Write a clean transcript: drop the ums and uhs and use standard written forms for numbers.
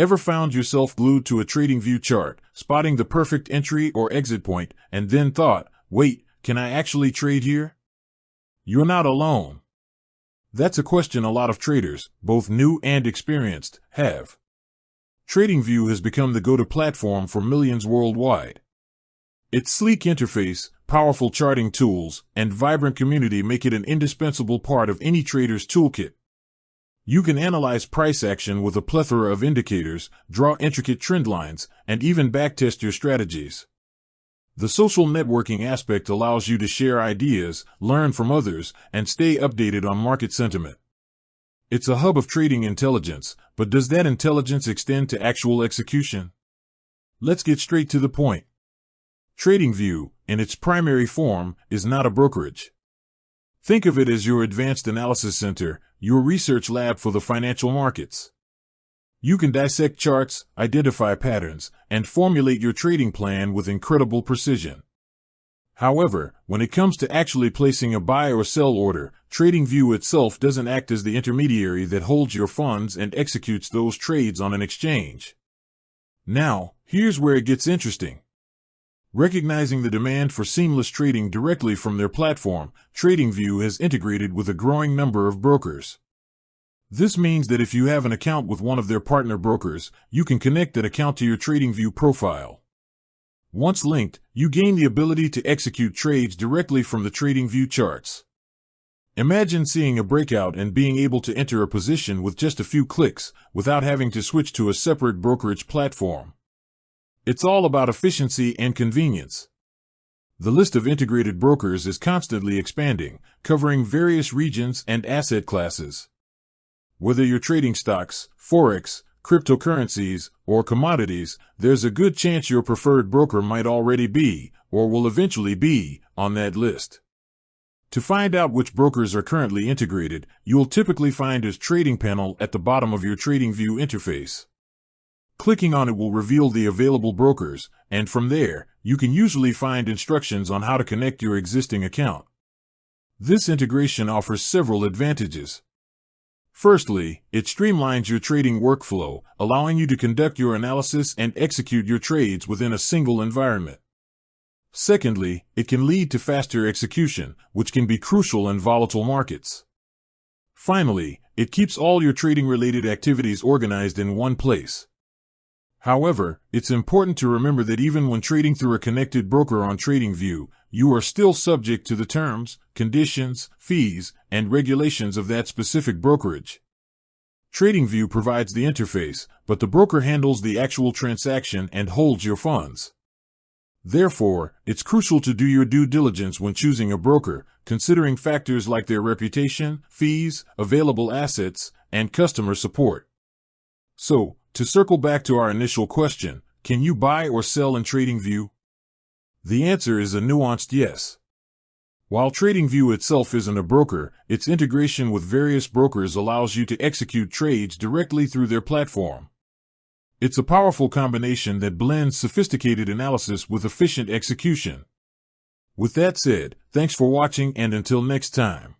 Ever found yourself glued to a TradingView chart, spotting the perfect entry or exit point, and then thought, wait, can I actually trade here? You're not alone. That's a question a lot of traders, both new and experienced, have. TradingView has become the go-to platform for millions worldwide. Its sleek interface, powerful charting tools, and vibrant community make it an indispensable part of any trader's toolkit. You can analyze price action with a plethora of indicators, draw intricate trend lines, and even backtest your strategies. The social networking aspect allows you to share ideas, learn from others, and stay updated on market sentiment. It's a hub of trading intelligence, but does that intelligence extend to actual execution? Let's get straight to the point. TradingView, in its primary form, is not a brokerage. Think of it as your advanced analysis center, your research lab for the financial markets. You can dissect charts, identify patterns, and formulate your trading plan with incredible precision. However, when it comes to actually placing a buy or sell order, TradingView itself doesn't act as the intermediary that holds your funds and executes those trades on an exchange. Now, here's where it gets interesting. Recognizing the demand for seamless trading directly from their platform, TradingView has integrated with a growing number of brokers. This means that if you have an account with one of their partner brokers, you can connect that account to your TradingView profile. Once linked, you gain the ability to execute trades directly from the TradingView charts. Imagine seeing a breakout and being able to enter a position with just a few clicks, without having to switch to a separate brokerage platform. It's all about efficiency and convenience. The list of integrated brokers is constantly expanding, covering various regions and asset classes. Whether you're trading stocks, forex, cryptocurrencies, or commodities, there's a good chance your preferred broker might already be, or will eventually be, on that list. To find out which brokers are currently integrated, you'll typically find a trading panel at the bottom of your TradingView interface. Clicking on it will reveal the available brokers, and from there, you can usually find instructions on how to connect your existing account. This integration offers several advantages. Firstly, it streamlines your trading workflow, allowing you to conduct your analysis and execute your trades within a single environment. Secondly, it can lead to faster execution, which can be crucial in volatile markets. Finally, it keeps all your trading-related activities organized in one place. However, it's important to remember that even when trading through a connected broker on TradingView, you are still subject to the terms, conditions, fees, and regulations of that specific brokerage. TradingView provides the interface, but the broker handles the actual transaction and holds your funds. Therefore, it's crucial to do your due diligence when choosing a broker, considering factors like their reputation, fees, available assets, and customer support. So, to circle back to our initial question, can you buy or sell in TradingView? The answer is a nuanced yes. While TradingView itself isn't a broker, its integration with various brokers allows you to execute trades directly through their platform. It's a powerful combination that blends sophisticated analysis with efficient execution. With that said, thanks for watching, and until next time.